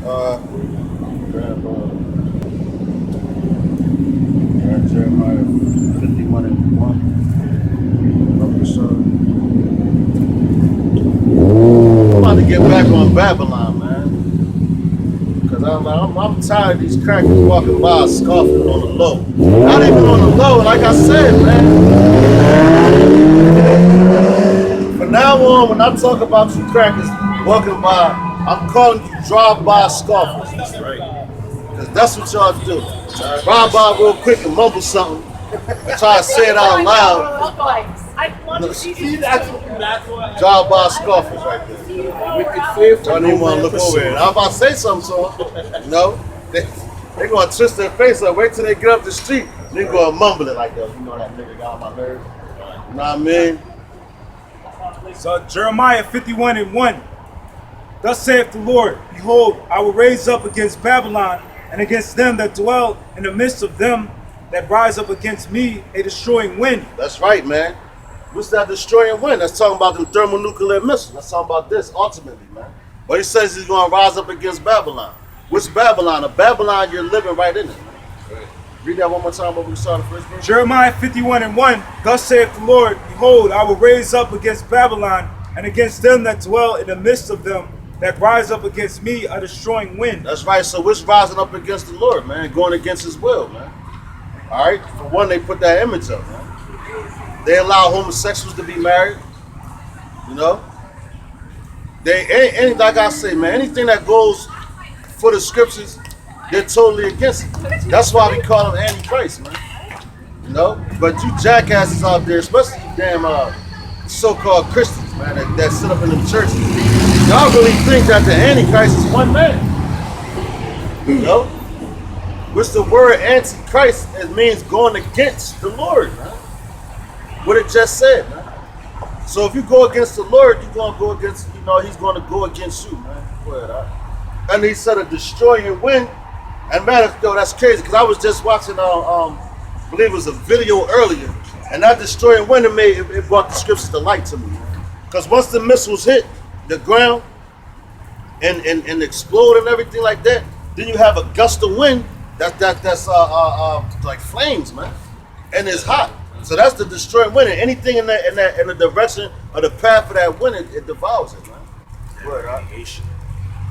Grab, Jeremiah 51 and 1. I'm about to get back on Babylon, man. Because I'm tired of these crackers walking by scoffing on the low. Not even on the low, like I said, man. From now on, when I talk about you crackers walking by, I'm calling you drive-by scoffers. That's right. Because that's what y'all do. Drive by real quick and mumble something. And try to say it out loud. Drive by scoffers right there. Don't even want to look over it. I'm about to say something to them. You know? They going to twist their face up. Wait till they get up the street. They going to mumble it like that. You know that nigga got on my nerves. You know what I mean? So Jeremiah 51 and 1. Thus saith the Lord, behold, I will raise up against Babylon and against them that dwell in the midst of them that rise up against me a destroying wind. That's right, man. What's that destroying wind? That's talking about them thermonuclear missiles. That's talking about this ultimately, man. But he says he's going to rise up against Babylon. Which Babylon? A Babylon you're living right in it. Right. Read that one more time over the start of the first verse. Jeremiah 51 and 1. Thus saith the Lord, behold, I will raise up against Babylon and against them that dwell in the midst of them that rise up against me a destroying wind. That's right. So what's rising up against the Lord, man? Going against his will, man. All right. For one, they put that image up, man. They allow homosexuals to be married. You know. They like I say, man. Anything that goes for the scriptures, they're totally against it. That's why we call them Antichrist, man. You know. But you jackasses out there, especially you damn so-called Christians, man, that sit up in them churches. Y'all really think that the Antichrist is one man. You know? Which the word Antichrist, it means going against the Lord, man. What it just said, man. So if you go against the Lord, you're going to go against, you know, he's going to go against you, man. Go ahead, and he said a destroying wind. And man, yo, that's crazy, because I was just watching, I believe it was a video earlier, and that destroying wind, it brought the scriptures to light to me. Because once the missiles hit the ground and explode and everything like that, then you have a gust of wind that's like flames, man, and it's hot. So that's the destroying wind. And anything in the direction or the path of that wind, it devours it, man. Right. It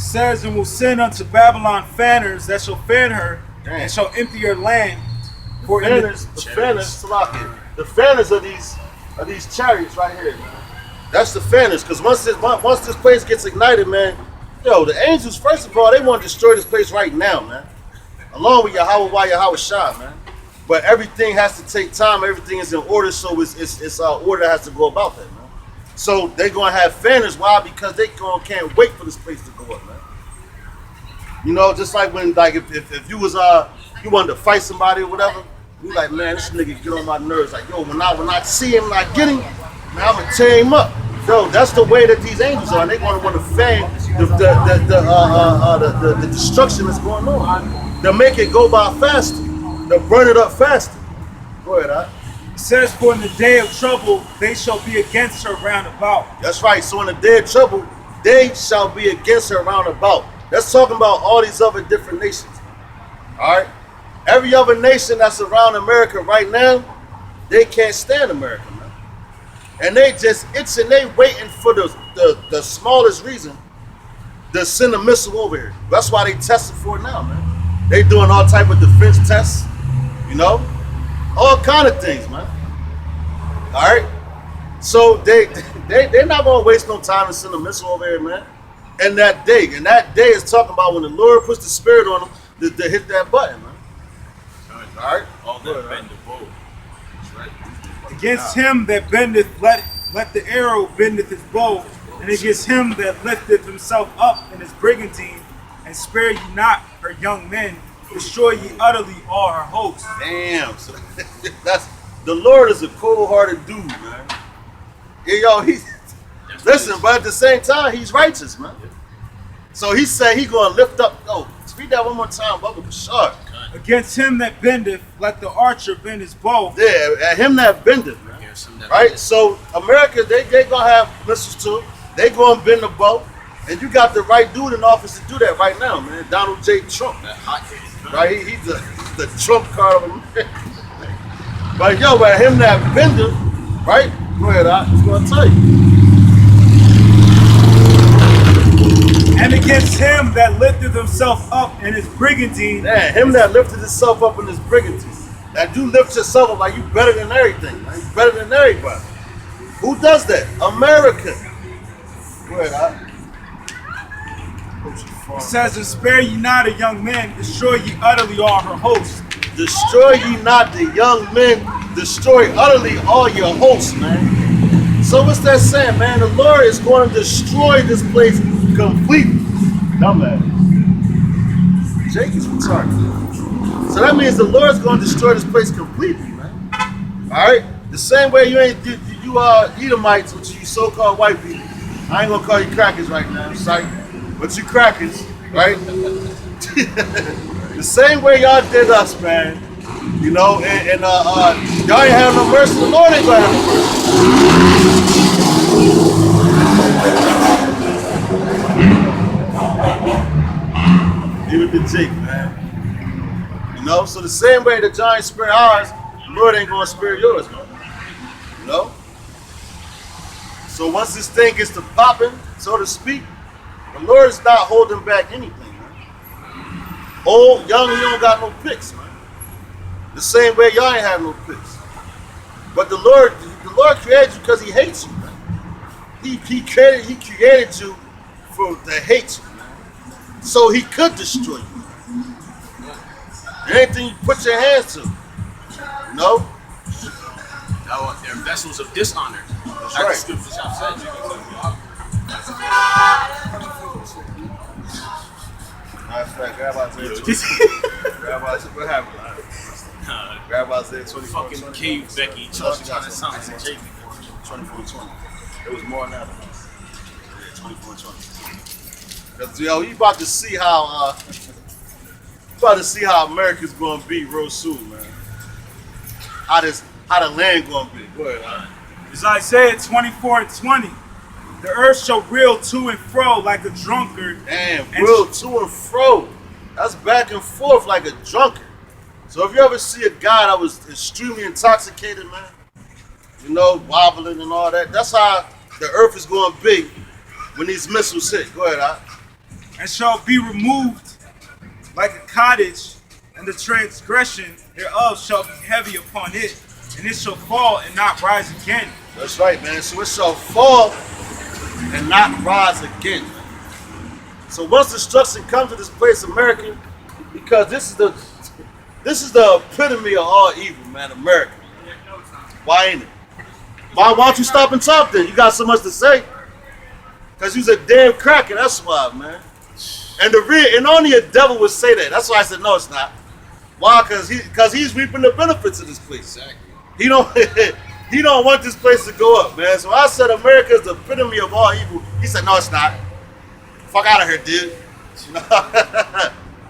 says, and will send unto Babylon fanners that shall fan her, and shall empty her land. For the fanners are these chariots right here, man. That's the fanners, because once this place gets ignited, man, yo, the angels, first of all, they want to destroy this place right now, man. Along with Yahweh Shah, man. But everything has to take time. Everything is in order, so it's order that has to go about that, man. So they're gonna have fanners. Why? Because they can't wait for this place to go up, man. You know, just like when, like, if you was you wanted to fight somebody or whatever, you like, man, this nigga get on my nerves. Like, yo, when I see him, like, get him, man, I'm gonna tear him up. Yo, that's the way that these angels are. And they're gonna want to fan the destruction that's going on. They'll make it go by faster. They'll burn it up faster. Go ahead, It says, for in the day of trouble, they shall be against her round about. That's right. So in the day of trouble, they shall be against her round about. That's talking about all these other different nations. All right? Every other nation that's around America right now, they can't stand America, man. And they just itching, they waiting for the smallest reason to send a missile over here. That's why they testing for it now, man. They doing all type of defense tests, you know? All kind of things, man. All right? So they're not gonna waste no time to send a missile over here, man. And that day is talking about when the Lord puts the spirit on them to hit that button, man. All right? All that bend the bow. That's right. Against him that bendeth, let the arrow bendeth his bow, and against him that lifteth himself up in his brigantine, and spare ye not her young men, destroy ye utterly all her hosts. Damn, so that's the Lord is a cold-hearted dude, man. Yeah, yo, listen, but at the same time, he's righteous, man. So he said he gonna lift up. Oh, read that one more time, Bubba Bashar. Against him that bendeth, let the archer bend his bow. Yeah, at him that bendeth, man. Right? So America, they gonna have missiles too. They gonna bend the bow. And you got the right dude in office to do that right now, man. Donald J. Trump. That hot case. Right? He's the Trump card of America. But yo, but him that vendor, right? Go ahead, I was gonna tell you. And against him that lifted himself up in his brigandine. Man, him that lifted himself up in his brigandine. That you lift yourself up like you better than everything, man. You better than everybody. Who does that? America. Go ahead, It says, and spare ye not a young man, destroy ye utterly all her hosts. Destroy ye not the young men, destroy utterly all your hosts, man. So what's that saying, man? The Lord is going to destroy this place completely. Dumbass. Jake is retarded. So that means the Lord's going to destroy this place completely, man. Alright? The same way you Edomites, which you so-called white people. I ain't gonna call you crackers right now, I'm sorry. But you crackers, right? The same way y'all did us, man. You know, and y'all ain't have no mercy. The Lord ain't gonna have no mercy. Give it to Jake, man. You know, so the same way the Giants spare ours, the Lord ain't gonna spare yours, man. You know? So once this thing gets to popping, so to speak, the Lord is not holding back anything, man. Old, young, he don't got no picks, man. The same way y'all ain't have no picks. But the Lord created you because he hates you, man. He created you to hate you, man. So he could destroy you. Anything you put your hands to, you know? They're vessels of dishonor. That's Like right. the scriptures have said. Matter of fact, grab Isaiah 24. Grab Isaiah, what happened? Grab Isaiah 24. Fucking cave Becky Chelsea trying to sound like Jamie. 24:20. It was more than that. Yeah, 24:20. Cause yo, you about to see how America's gonna be real soon, man. How the land gonna be. Go ahead, man. It's Isaiah 24:20. The earth shall reel to and fro like a drunkard. Damn, real to and fro. That's back and forth like a drunkard. So if you ever see a guy that was extremely intoxicated, man, you know, wobbling and all that, that's how the earth is going to be when these missiles hit. Go ahead, Al. And shall be removed like a cottage, and the transgression thereof shall be heavy upon it, and it shall fall and not rise again. That's right, man. So it shall fall and not rise again. So once destruction comes to this place, America, because this is the epitome of all evil, man, America. Why ain't it? Why don't you stop and talk then? You got so much to say. Cause you's a damn cracker, that's why, man. And only a devil would say that. That's why I said no, it's not. Why? Cause he's reaping the benefits of this place. Exactly. He don't want this place to go up, man. So I said America is the epitome of all evil. He said, no, it's not. Fuck out of here, dude.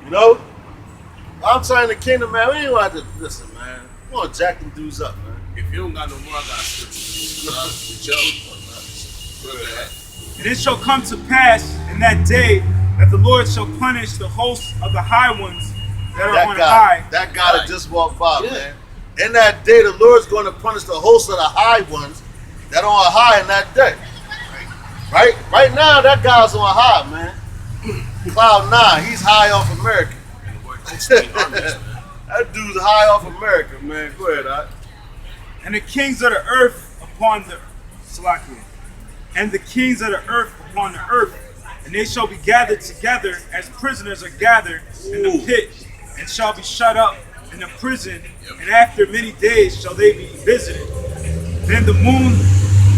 You know? I'm trying the kingdom, man. We ain't want to listen, man. We want to jack them dudes up, man. If you don't got no more, I got scriptures. Go ahead. And it shall come to pass in that day that the Lord shall punish the hosts of the high ones that are on high. That guy that just walked by, man. In that day, the Lord's going to punish the hosts of the high ones that are on high in that day. Right? Right now, that guy's on high, man. Cloud 9, he's high off America. That dude's high off America, man. Go ahead, Al. And the kings of the earth upon the and the kings of the earth upon the earth, and they shall be gathered together as prisoners are gathered in the pit, and shall be shut up in the prison, and after many days shall they be visited. Then the moon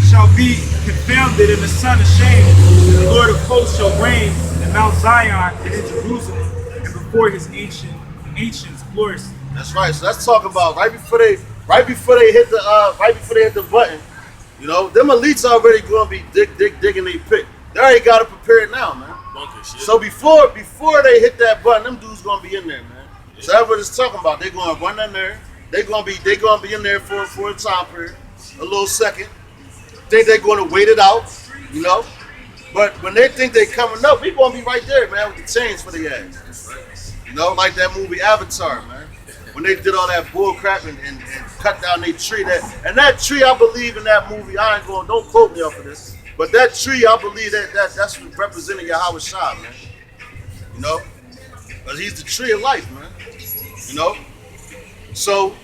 shall be confounded, and the sun ashamed, and the Lord of hosts shall reign in Mount Zion and in Jerusalem, and before his ancients glorious. That's right. So let's talk about right before they hit the button. You know, them elites already going to be digging their pit. They already got to prepare it now, man. Bunkers, yeah. So before they hit that button, them dudes going to be in there, man. Yeah. So that's what it's talking about. They're going to run in there. They're going to be in there for a time period, a little second. Think they're going to wait it out, you know. But when they think they coming up, we gonna be right there, man, with the chains for the ass. You know, like that movie Avatar, man. When they did all that bull crap and cut down their tree. That tree, I believe in that movie. I ain't going, don't quote me off of this. But that tree, I believe that's representing Yahweh Shah, man. You know? Because he's the tree of life, man. You know? So,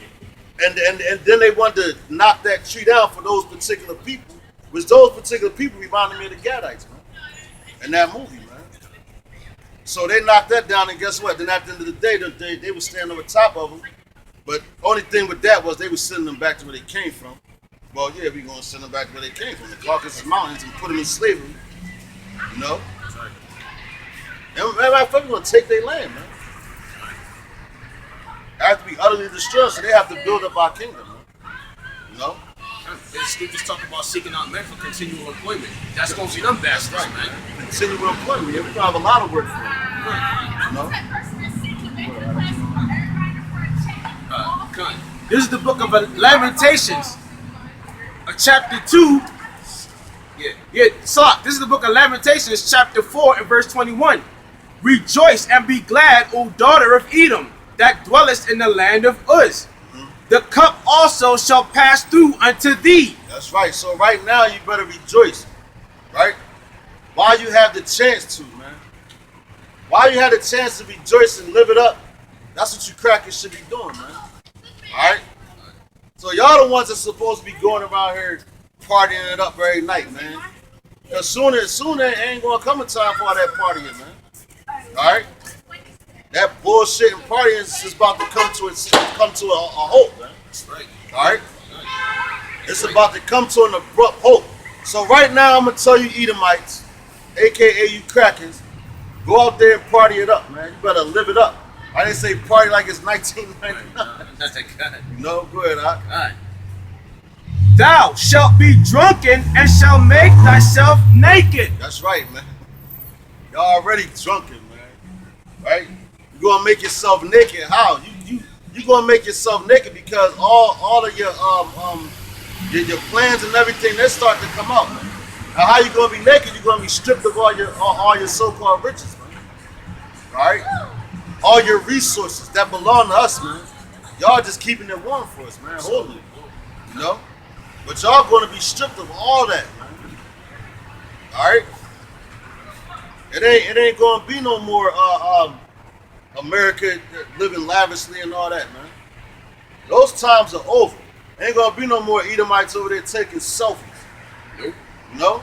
and then they wanted to knock that tree down for those particular people, which those particular people reminded me of the Gadites, man. In that movie, man. So they knocked that down, and guess what? Then at the end of the day, they were standing over top of them. But only thing with that was they were sending them back to where they came from. Well, yeah, we're going to send them back to where they came from, the Caucasus Mountains, and put them in slavery. You know? And matter of fact, we're going to take their land, man. They have to be utterly destroyed, so they have to build up our kingdom, man. You know? The scriptures talk about seeking out men for continual employment. That's going to be them bastards, right, man. Continual employment. Yeah, we're going to have a lot of work for them. You know? This is the book of Lamentations, chapter 2. This is the book of Lamentations, chapter 4, and verse 21. Rejoice and be glad, O daughter of Edom, that dwellest in the land of Uz. The cup also shall pass through unto thee. That's right. So right now you better rejoice, right? While you have the chance to, man. While you have the chance to rejoice and live it up, that's what you crackers should be doing, man. All right? So y'all the ones that's supposed to be going around here partying it up every night, man. Because sooner it ain't going to come a time for all that partying, man. All right? That bullshit and partying is about to come to a halt, man. That's right. All right? It's about to come to an abrupt halt. So right now I'm going to tell you Edomites, a.k.a. you crackers, go out there and party it up, man. You better live it up. I didn't say party like it's 1999. No, go ahead, huh? Thou shalt be drunken and shall make thyself naked. That's right, man. Y'all already drunken, man. Right? You're gonna make yourself naked. How? You gonna make yourself naked because all of your plans and everything they start to come out. Man. Now, how you gonna be naked? You're gonna be stripped of all your so-called riches, man. All right? All your resources that belong to us, man. Y'all just keeping it warm for us, man. Holding it. You know? But y'all gonna be stripped of all that, man. Alright? It ain't gonna be no more America living lavishly and all that, man. Those times are over. Ain't gonna be no more Edomites over there taking selfies. Nope. You know?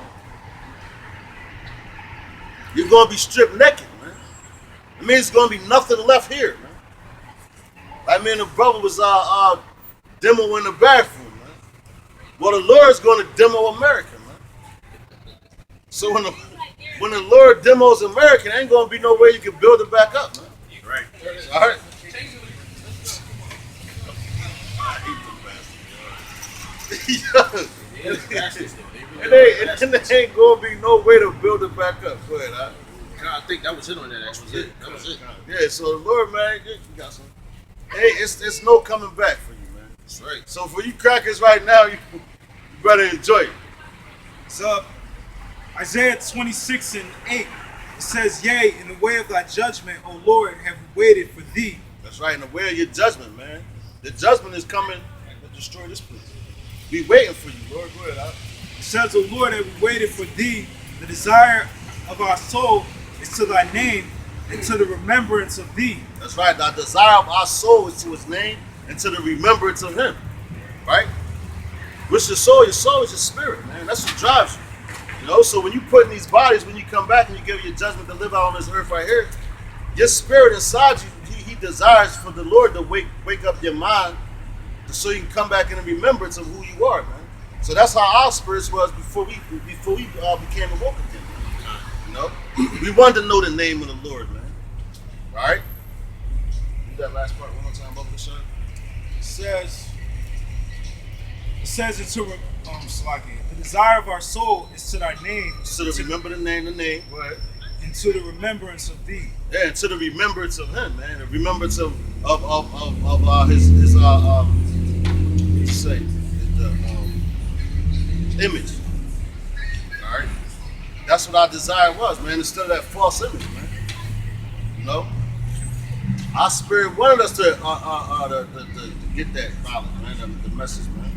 You're gonna be stripped naked. It means there's gonna be nothing left here, man. I mean, the brother was demoing the bathroom, man. Well, the Lord's gonna demo America, man. So when the Lord demos America, there ain't gonna be no way you can build it back up, man. Right. All right. It ain't gonna be no way to build it back up. Go ahead, huh? I think that was it on that. That was it. That was it. Yeah, so the Lord, man, you got some. Hey, it's no coming back for you, man. That's right. So for you crackers right now, you better enjoy it. So Isaiah 26:8, it says, yea, in the way of thy judgment, O Lord, have we waited for thee. That's right, in the way of your judgment, man. The judgment is coming to destroy this place. We waiting for you, Lord. Go ahead, It says, O Lord, have we waited for thee. The desire of our soul is to thy name and to the remembrance of thee. That's right. The desire of our soul is to his name and to the remembrance of him. Right? What's your soul? Your soul is your spirit, man. That's what drives you. You know, so when you put in these bodies, when you come back and you give your judgment to live out on this earth right here, your spirit inside you, he desires for the Lord to wake up your mind so you can come back in the remembrance of who you are, man. So that's how our spirits was before we became awoke again. You know, we wanted to know the name of the Lord, man. All right. Do that last part one more time, Bubba Sean. It says into the desire of our soul is to thy name. So to remember the name. Go ahead. And to the remembrance of thee. Yeah, and to the remembrance of him, man. The remembrance of his what do you say? His image. All right. That's what our desire was, man. Instead of that false image, man. You know, our spirit wanted us to get that knowledge, man, the message, man.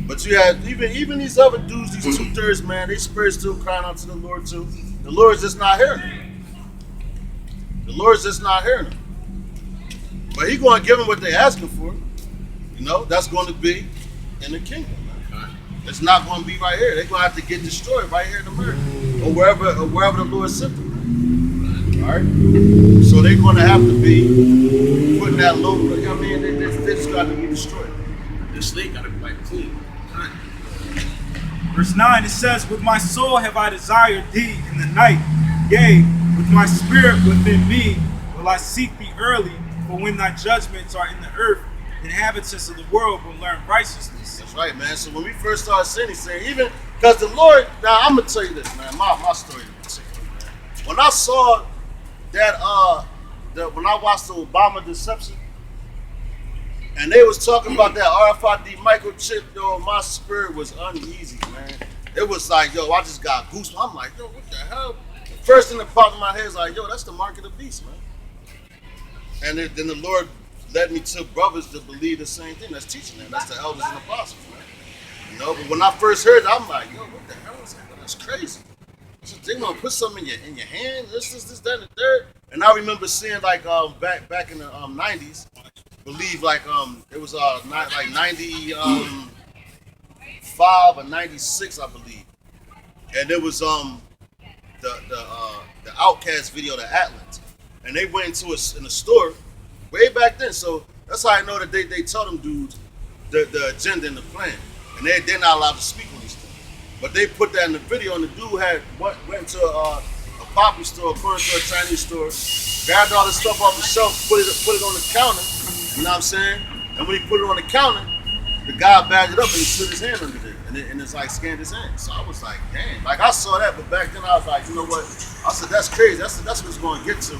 But you had even these other dudes, these 2/3, man. They spirit still crying out to the Lord too. The Lord's just not hearing them. The Lord's just not hearing them. But He's going to give them what they're asking for. You know, that's going to be in the kingdom. It's not going to be right here. They're going to have to get destroyed right here in America or wherever the Lord sent them. All right. So they're going to have to be putting that low. I mean, they just got to be destroyed. The slate got to be wiped clean. Verse 9, it says, "With my soul have I desired thee in the night. Yea, with my spirit within me will I seek thee early. For when thy judgments are in the earth, the inhabitants of the world will learn righteousness." That's right, man. So when we first started sinning, he said, even because the Lord, now I'm going to tell you this, man, my story in particular, man. When I saw that, when I watched the Obama deception, and they was talking about that RFID microchip, yo, my spirit was uneasy, man. It was like, yo, I just got goosebumps. I'm like, yo, what the hell? The first thing that popped in my head is like, yo, that's the mark of the beast, man. And then the Lord led me to brothers to believe the same thing. That's teaching them. That's the elders and apostles, man. You know, but when I first heard it, I'm like, yo, what the hell is that? That's crazy. So they gonna put something in your hand, this, that, and the third. And I remember seeing like back in the 90s, believe like it was like 95 or 96, I believe. And there was the Outcast video, the Atlas. And they went into in a store way back then. So that's how I know that they tell them dudes the agenda and the plan. And they're not allowed to speak on these things. But they put that in the video, and the dude went into a poppy store, a furniture, a Chinese store, grabbed all the stuff off the shelf, put it on the counter, you know what I'm saying? And when he put it on the counter, the guy bagged it up and he slid his hand under there. And it's like scanned his hand. So I was like, damn. Like I saw that, but back then I was like, you know what? I said, that's crazy. That's what it's going to get to.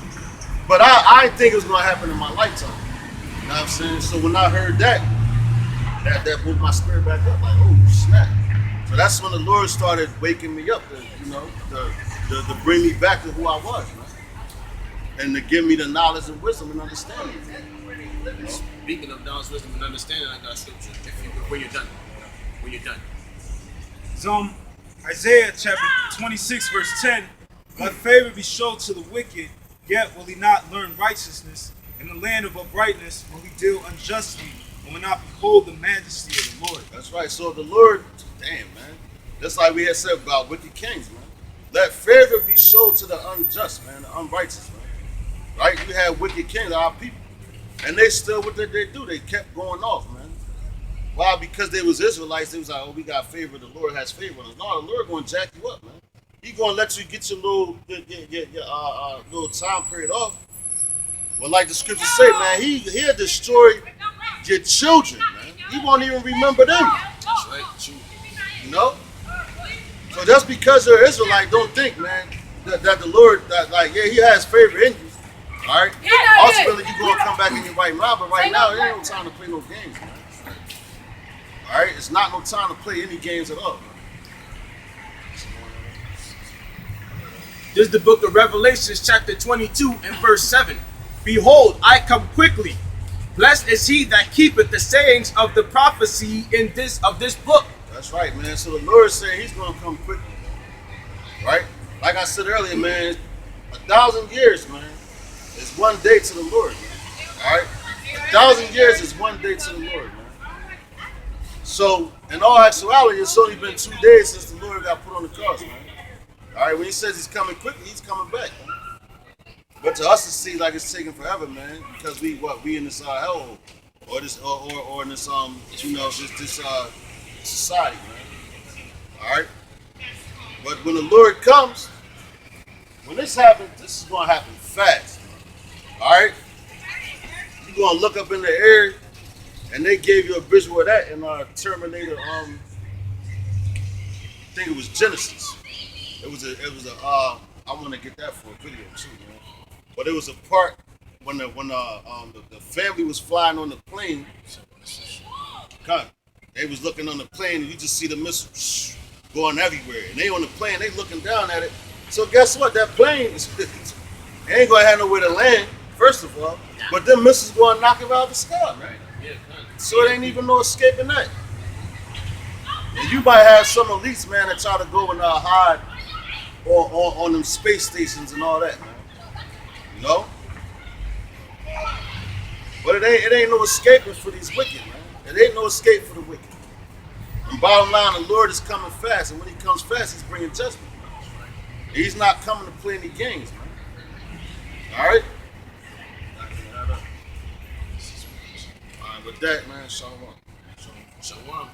But I didn't think it was going to happen in my lifetime. You know what I'm saying? So when I heard that moved my spirit back up. Like, oh, snap. So that's when the Lord started waking me up, to bring me back to who I was, man. And to give me the knowledge and wisdom and understanding. You know? Speaking of knowledge, wisdom, and understanding, I got scripture. When you're done. So Isaiah chapter 26, verse 10, "My favor be shown to the wicked, yet will he not learn righteousness. In the land of uprightness will he deal unjustly, and will not behold the majesty of the Lord." That's right. So the Lord, damn, man. That's like we had said about wicked kings, man. Let favor be shown to the unjust, man, the unrighteous, man. Right? We had wicked kings, our people. And they still, what did they do? They kept going off, man. Why? Because they was Israelites. They was like, oh, we got favor. The Lord has favor on us. No, the Lord going to jack you up, man. He going to let you get your little time period off. Well, like the scriptures say, man, he'll destroy your children, man. He won't even remember them. That's right, true. You know? So just because you're Israelite, don't think, man, that the Lord, he has favor in you. All right? Ultimately, you're going to come back in your right mind, but right now, there ain't no time to play no games, man. All right? It's not no time to play any games at all, man. This is the book of Revelation, chapter 22 and verse 7. "Behold, I come quickly. Blessed is he that keepeth the sayings of the prophecy of this book." That's right, man. So the Lord said he's going to come quickly, man. Right? Like I said earlier, man, 1,000 years, man, is one day to the Lord, man. All right? 1,000 years is one day to the Lord, man. So, in all actuality, it's only been 2 days since the Lord got put on the cross, man. All right? When he says he's coming quickly, he's coming back, man. But to us, it seems like it's taking forever, man, because we in this hellhole, or this, or in this this society, man. All right. But when the Lord comes, when this happens, this is gonna happen fast. All right. You're gonna look up in the air, and they gave you a visual of that in Terminator. I think it was Genesis. It was a. I want to get that for a video too, man. But it was a part when the family was flying on the plane. They was looking on the plane, and you just see the missiles going everywhere. And they on the plane, they looking down at it, So guess what? That plane is ain't gonna have nowhere to land, first of all. But them missiles gonna knock it out of the sky, man. So it ain't even no escaping that. And you might have some elites, man, that try to go and hide on them space stations and all that, man. You know? But it ain't no escaping for these wicked, man. It ain't no escape for the wicked. And bottom line, the Lord is coming fast, and when he comes fast, he's bringing judgment. He's not coming to play any games, man. All right? All right, with that, man, shalom. Shalom.